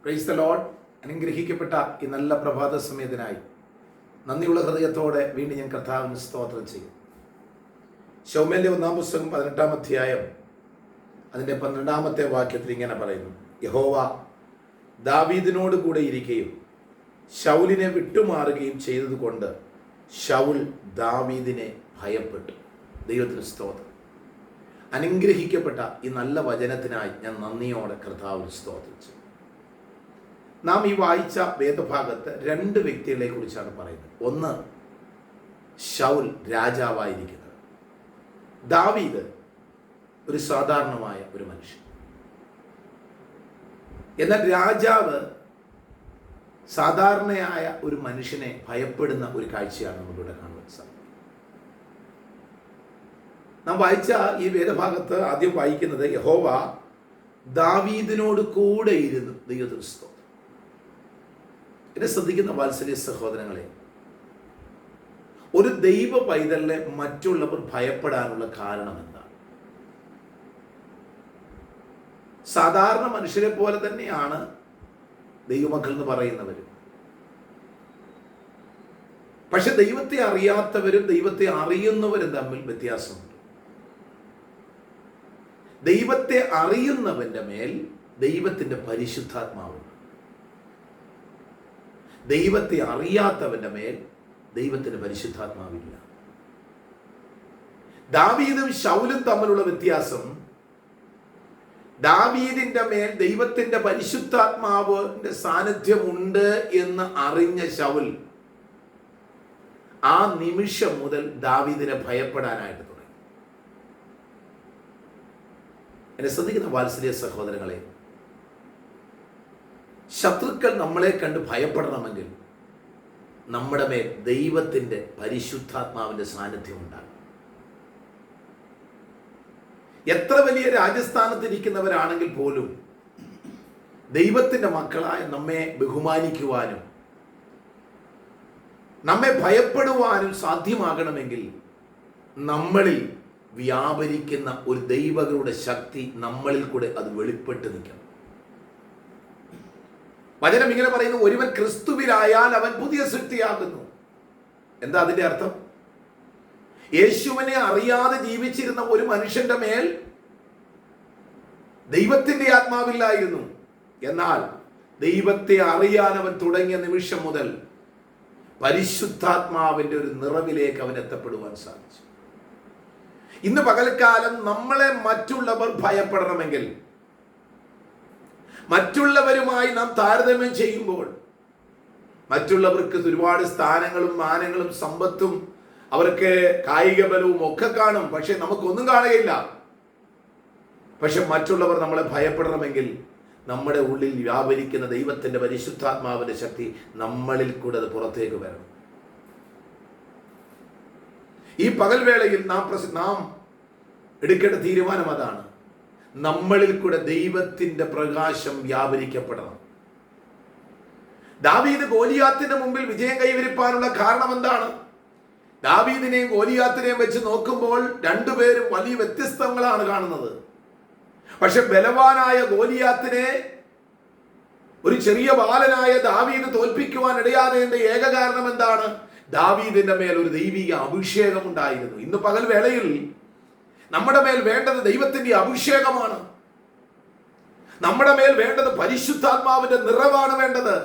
Praise the Lord. അനുഗ്രഹിക്കപ്പെട്ട ഈ നല്ല പ്രഭാത സമയത്തിനായി നന്ദിയുള്ള ഹൃദയത്തോടെ വീണ്ടും ഞാൻ കർത്താവിന് സ്തോത്രം ചെയ്യും. ശൗമേലിന്റെ 1-ാം പുസ്തകം 18-ാം അധ്യായം അതിൻ്റെ 12-ാമത്തെ വാക്യത്തിൽ ഇങ്ങനെ പറയുന്നു: യഹോവ ദാവീദിനോട് കൂടെ ഇരിക്കുകയും ശൗലിനെ വിട്ടുമാറുകയും ചെയ്തതുകൊണ്ട് ശൗൽ ദാവീദിനെ ഭയപ്പെട്ടു. ദൈവത്തിന് സ്തോത്രം. അനുഗ്രഹിക്കപ്പെട്ട ഈ നല്ല വചനത്തിനായി ഞാൻ നന്ദിയോടെ കർത്താവിന് സ്തോത്രം ചെയ്യും. നാം ഈ വായിച്ച വേദഭാഗത്ത് 2 വ്യക്തികളെ കുറിച്ചാണ് പറയുന്നത്. ഒന്ന്, ശൗൽ രാജാവായിരിക്കുന്നത്. ദാവീദ് ഒരു സാധാരണമായ ഒരു മനുഷ്യൻ. എന്നാൽ രാജാവ് സാധാരണയായ ഒരു മനുഷ്യനെ ഭയപ്പെടുന്ന ഒരു കാഴ്ചയാണ് നമുക്കിവിടെ കാണുവാൻ സാധിക്കുന്നത്. നാം വായിച്ച ഈ വേദഭാഗത്ത് ആദ്യം വായിക്കുന്നത് യഹോവ ദാവീദിനോട് കൂടെ ഇരുന്നു. ദൈവത്തിന് സ്തോത്രം. എന്നെ ശ്രദ്ധിക്കുന്ന വാത്സല്യ സഹോദരങ്ങളെ, ഒരു ദൈവ പൈതലിനെ മറ്റുള്ളവർ ഭയപ്പെടാനുള്ള കാരണം എന്താണ്? സാധാരണ മനുഷ്യരെ പോലെ തന്നെയാണ് ദൈവമക്കൾ എന്ന് പറയുന്നവർ. പക്ഷെ ദൈവത്തെ അറിയാത്തവരും ദൈവത്തെ അറിയുന്നവരും തമ്മിൽ വ്യത്യാസമുണ്ട്. ദൈവത്തെ അറിയുന്നവന്റെ മേൽ ദൈവത്തിന്റെ പരിശുദ്ധാത്മാവുണ്ട്. ദൈവത്തെ അറിയാത്തവന്റെ മേൽ ദൈവത്തിന് പരിശുദ്ധാത്മാവില്ല. ദാവീദും ശൗലും തമ്മിലുള്ള വ്യത്യാസം, ദാവീദിന്റെ മേൽ ദൈവത്തിന്റെ പരിശുദ്ധാത്മാവിന്റെ സാന്നിധ്യമുണ്ട് എന്ന് അറിഞ്ഞ ശൗൽ ആ നിമിഷം മുതൽ ദാവീദിനെ ഭയപ്പെടാനായിട്ട് തുടങ്ങി. എന്നെ ശ്രദ്ധിക്കുന്ന വാത്സല്യ സഹോദരങ്ങളെ, ശത്രുക്കൾ നമ്മളെ കണ്ട് ഭയപ്പെടണമെങ്കിൽ നമ്മുടെ മേൽ ദൈവത്തിൻ്റെ പരിശുദ്ധാത്മാവിൻ്റെ സാന്നിധ്യം ഉണ്ടാകും. എത്ര വലിയ രാജസ്ഥാനത്തിരിക്കുന്നവരാണെങ്കിൽ പോലും ദൈവത്തിൻ്റെ മക്കളായ നമ്മെ ബഹുമാനിക്കുവാനും നമ്മെ ഭയപ്പെടുവാനും സാധ്യമാകണമെങ്കിൽ നമ്മളിൽ വ്യാപരിക്കുന്ന ഒരു ദൈവങ്ങളുടെ ശക്തി നമ്മളിൽ കൂടെ അത് വെളിപ്പെട്ട് നിൽക്കണം. വചനം ഇങ്ങനെ പറയുന്നു: ഒരുവൻ ക്രിസ്തുവിലായാൽ അവൻ പുതിയ സൃഷ്ടിയാകുന്നു. എന്താ അതിന്റെ അർത്ഥം? യേശുവിനെ അറിയാതെ ജീവിച്ചിരുന്ന ഒരു മനുഷ്യന്റെ മേൽ ദൈവത്തിന്റെ ആത്മാവില്ലായിരുന്നു. എന്നാൽ ദൈവത്തെ അറിയാൻ അവൻ തുടങ്ങിയ നിമിഷം മുതൽ പരിശുദ്ധാത്മാവിന്റെ ഒരു നിറവിലേക്ക് അവൻ എത്തപ്പെടുവാൻ സാധിച്ചു. ഇന്ന് പകൽക്കാലം നമ്മളെ മറ്റുള്ളവർ ഭയപ്പെടണമെങ്കിൽ, മറ്റുള്ളവരുമായി നാം താരതമ്യം ചെയ്യുമ്പോൾ, മറ്റുള്ളവർക്ക് ഒരുപാട് സ്ഥാനങ്ങളും മാനങ്ങളും സമ്പത്തും അവർക്ക് കായിക ബലവും ഒക്കെ കാണും, പക്ഷെ നമുക്കൊന്നും കാണുകയില്ല. പക്ഷെ മറ്റുള്ളവർ നമ്മളെ ഭയപ്പെടണമെങ്കിൽ നമ്മുടെ ഉള്ളിൽ വ്യാപരിക്കുന്ന ദൈവത്തിന്റെ പരിശുദ്ധാത്മാവിന്റെ ശക്തി നമ്മളിൽ കൂടെ അത് പുറത്തേക്ക് വരണം. ഈ പകൽവേളയിൽ നാം എടുക്കേണ്ട തീരുമാനം അതാണ്. നമ്മളിൽ കൂടെ ദൈവത്തിന്റെ പ്രകാശം വ്യാപരിക്കപ്പെടണം. ദാവീദ് ഗോലിയാത്തിന്റെ മുമ്പിൽ വിജയം കൈവരിപ്പാനുള്ള കാരണം എന്താണ്? ദാവീദിനെയും ഗോലിയാത്തിനെയും വെച്ച് നോക്കുമ്പോൾ രണ്ടുപേരും വലിയ വ്യത്യസ്തങ്ങളാണ് കാണുന്നത്. പക്ഷെ ബലവാനായ ഗോലിയാത്തിനെ ഒരു ചെറിയ ബാലനായ ദാവീദ് തോൽപ്പിക്കുവാൻ ഇടയാതേന്റെ ഏക കാരണം എന്താണ്? ദാവീദിന്റെ മേൽ ഒരു ദൈവിക അഭിഷേകം ഉണ്ടായിരുന്നു. ഇന്ന് പകൽ വേളയിൽ നമ്മുടെ മേൽ വേണ്ടത് ദൈവത്തിന്റെ അഭിഷേകമാണ്. നമ്മുടെ മേൽ വേണ്ടത് പരിശുദ്ധാത്മാവിന്റെ നിറവാണ് വേണ്ടത്.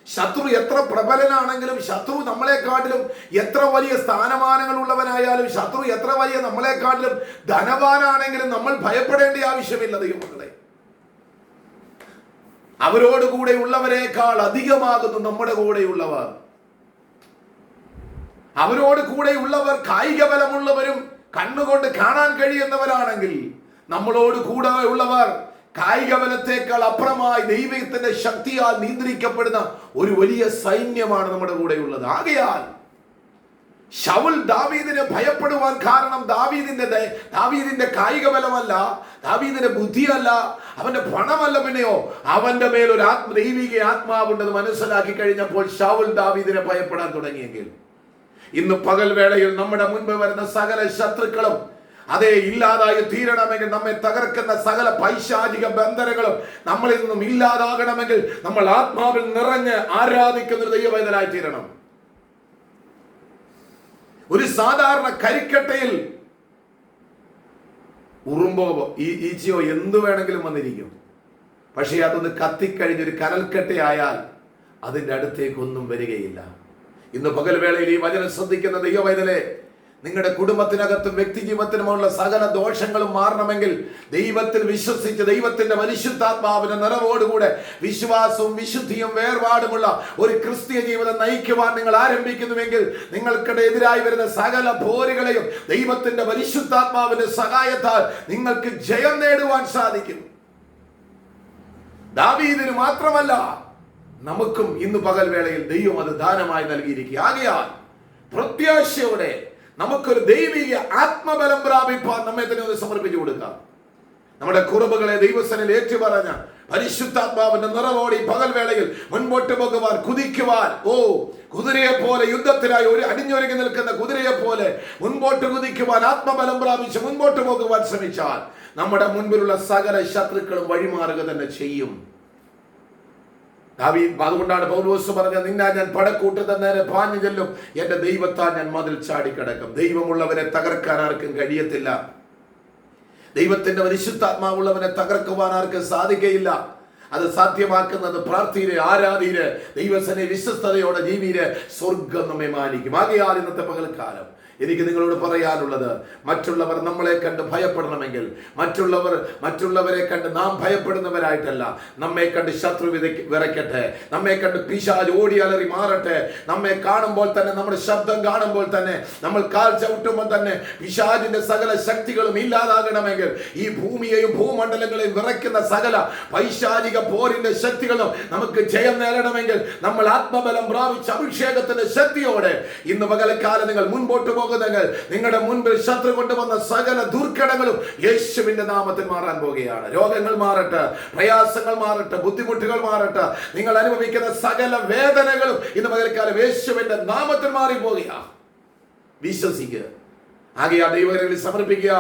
ശത്രു എത്ര പ്രബലനാണെങ്കിലും, ശത്രു നമ്മളെക്കാട്ടിലും എത്ര വലിയ സ്ഥാനമാനങ്ങൾ ഉള്ളവനായാലും, ശത്രു എത്ര വലിയ നമ്മളെക്കാട്ടിലും ധനവാനാണെങ്കിലും നമ്മൾ ഭയപ്പെടേണ്ട ആവശ്യമില്ല. ദൈവമക്കളെ, അവരോട് കൂടെ ഉള്ളവരെക്കാൾ അധികമാകുന്നു നമ്മുടെ കൂടെയുള്ളവർ. അവരോട് കൂടെയുള്ളവർ കായിക ബലമുള്ളവരും കണ്ണുകൊണ്ട് കാണാൻ കഴിയുന്നവരാണെങ്കിൽ, നമ്മളോട് കൂടെ ഉള്ളവർ കായിക ബലത്തേക്കാൾ അപ്പുറമായി ദൈവത്തിന്റെ ശക്തിയാൽ നിയന്ത്രിക്കപ്പെടുന്ന ഒരു വലിയ സൈന്യമാണ് നമ്മുടെ കൂടെയുള്ളത്. ആകയാൽ ശൗൽ ദാവീദിനെ ഭയപ്പെടുവാൻ കാരണം ദാവീദിന്റെ കായിക ബലമല്ല, ദാവീദിന്റെ ബുദ്ധിയല്ല, അവന്റെ പണമല്ല, പിന്നെയോ അവന്റെ മേൽ ഒരു ദൈവിക ആത്മാവുണ്ടെന്ന് മനസ്സിലാക്കി കഴിഞ്ഞപ്പോൾ ശൗൽ ദാവീദിനെ ഭയപ്പെടാൻ തുടങ്ങിയെങ്കിൽ, ഇന്ന് പകൽ വേളയിൽ നമ്മുടെ മുൻപ് വരുന്ന സകല ശത്രുക്കളും അതേ ഇല്ലാതായി തീരണമെങ്കിൽ, നമ്മെ തകർക്കുന്ന സകല പൈശാചിക ബന്ധനങ്ങളും നമ്മളിൽ നിന്നും ഇല്ലാതാകണമെങ്കിൽ നമ്മൾ ആത്മാവിൽ നിറഞ്ഞ് ആരാധിക്കുന്ന ഒരു ദൈവവേദനായി തീരണം. ഒരു സാധാരണ കരിക്കട്ടയിൽ ഉറുമ്പോ ഈച്ചയോ എന്തു വേണമെങ്കിലും വന്നിരിക്കും. പക്ഷേ അതൊന്ന് കത്തിക്കഴിഞ്ഞൊരു കനൽക്കട്ടയായാൽ അതിൻ്റെ അടുത്തേക്കൊന്നും വരികയില്ല. ഇന്ന് പകൽവേളയിൽ ഈ വചനം ശ്രദ്ധിക്കുന്ന ദൈവവേദനെ, നിങ്ങളുടെ കുടുംബത്തിനകത്തും വ്യക്തി ജീവിതത്തിനുമുള്ള സകല ദോഷങ്ങളും മാറണമെങ്കിൽ ദൈവത്തിൽ വിശ്വസിച്ച് ദൈവത്തിന്റെ പരിശുദ്ധാത്മാവിന്റെ നിറവോടുകൂടെ വിശ്വാസവും വിശുദ്ധിയും വേർപാടുമുള്ള ഒരു ക്രിസ്തീയ ജീവിതം നയിക്കുവാൻ നിങ്ങൾ ആരംഭിക്കുന്നുവെങ്കിൽ നിങ്ങൾക്കെതിരായി വരുന്ന സകല പോരുകളെയും ദൈവത്തിന്റെ പരിശുദ്ധാത്മാവിന്റെ സഹായത്താൽ നിങ്ങൾക്ക് ജയം നേടുവാൻ സാധിക്കും. ദാവീദിന് മാത്രമല്ല, നമുക്കും ഇന്ന് പകൽവേളയിൽ ദൈവം അത് ദാനമായി നൽകിയിരിക്കുക. ആകയാൽ പ്രത്യാശയോടെ നമുക്കൊരു ദൈവിക ആത്മബലം പ്രാപിപ്പാൻ നമ്മെ തന്നെ ഒന്ന് സമർപ്പിച്ചു കൊടുക്കാം. നമ്മുടെ കുറവുകളെ ദൈവസനിൽ ഏറ്റുപറഞ്ഞ പരിശുദ്ധാത്മാവിന്റെ നിറവോടെ ഈ പകൽവേളയിൽ മുൻപോട്ട് പോകുവാൻ, കുതിക്കുവാൻ, കുതിരയെ പോലെ യുദ്ധത്തിനായി ഒരു അണിഞ്ഞൊരുങ്ങി നിൽക്കുന്ന കുതിരയെ പോലെ മുൻപോട്ട് കുതിക്കുവാൻ, ആത്മബലം പ്രാപിച്ച് മുൻപോട്ട് പോകുവാൻ ശ്രമിച്ചാൽ നമ്മുടെ മുൻപിലുള്ള സകല ശത്രുക്കളും വഴിമാറുക തന്നെ ചെയ്യും. അതുകൊണ്ടാണ് പൗലോസ് പറഞ്ഞത്, നിന്നാ ഞാൻ പടക്കൂട്ടത്തെ നേരെ പാഞ്ഞു ചെല്ലും, എന്റെ ദൈവത്താൽ ഞാൻ മതിൽ ചാടിക്കടക്കും. ദൈവമുള്ളവനെ തകർക്കാൻ ആർക്കും കഴിയത്തില്ല. ദൈവത്തിന്റെ പരിശുദ്ധാത്മാവുള്ളവനെ തകർക്കുവാൻ ആർക്കും സാധിക്കയില്ല. അത് സാധ്യമാക്കുന്നത് പ്രാർത്ഥിയിലെ, ആരാധീര്, ദൈവസനെ വിശ്വസ്തയോടെ ജീവിയില് സ്വർഗം നമ്മെ മാനിക്കും. ആകയാൽ ഇന്നത്തെ പകൽക്കാലം എനിക്ക് നിങ്ങളോട് പറയാനുള്ളത്, മറ്റുള്ളവർ നമ്മളെ കണ്ട് ഭയപ്പെടണമെങ്കിൽ മറ്റുള്ളവരെ കണ്ട് നാം ഭയപ്പെടുന്നവരായിട്ടല്ല, നമ്മെ കണ്ട് ശത്രു വിറയ്ക്കട്ടെ, നമ്മെ കണ്ട് പിശാച് ഓടി അലറി മാറട്ടെ. നമ്മെ കാണുമ്പോൾ തന്നെ, നമ്മുടെ ശബ്ദം കാണുമ്പോൾ തന്നെ, നമ്മൾ കാൽ ചവിട്ടുമ്പോൾ തന്നെ പിശാചിന്റെ സകല ശക്തികളും ഇല്ലാതാകണമെങ്കിൽ, ഈ ഭൂമിയെയും ഭൂമണ്ഡലങ്ങളെയും വിറയ്ക്കുന്ന സകല പൈശാചിക പോരിന്റെ ശക്തികളും നമുക്ക് ജയം നേടണമെങ്കിൽ നമ്മൾ ആത്മബലം പ്രാപിച്ച അഭിഷേകത്തിന്റെ ശക്തിയോടെ ഇന്ന് പകൽക്കാലം നിങ്ങൾ മുൻപോട്ട് നിങ്ങളുടെ മുൻപിൽ ശത്രു കൊണ്ടുവന്ന സകല ദുർഘടങ്ങളും യേശുവിന്റെ നാമത്തിൽ മാറാൻ പോകുകയാണ്. രോഗങ്ങൾ മാറട്ടെ, പ്രയാസങ്ങൾ മാറട്ടെ, ബുദ്ധിമുട്ടുകൾ മാറട്ടെ, നിങ്ങൾ അനുഭവിക്കുന്ന സകല വേദനകളും ഇന്ന് പകൽക്കാലം യേശുവിന്റെ നാമത്തിൽ മാറിപ്പോകുക. വിശ്വസിക്കുക. ആകെ ആ ദൈവങ്ങളിൽ സമർപ്പിക്കുക.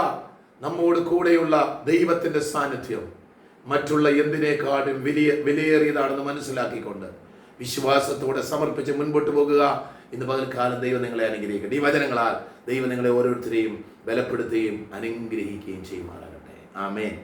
നമ്മോട് കൂടെയുള്ള ദൈവത്തിന്റെ സാന്നിധ്യം മറ്റുള്ള എന്തിനേക്കാളും വിലയേറിയതാണെന്ന് മനസ്സിലാക്കിക്കൊണ്ട് വിശ്വാസത്തോടെ സമർപ്പിച്ച് മുൻപോട്ട് പോകുക. ഇന്ന് പകൽക്കാലം ദൈവം നിങ്ങളെ അനുഗ്രഹിക്കട്ടെ. ഈ വചനങ്ങളാൽ ദൈവം നിങ്ങളെ ഓരോരുത്തരെയും ബലപ്പെടുത്തുകയും അനുഗ്രഹിക്കുകയും ചെയ്യുമാറാകട്ടെ. ആമേൻ.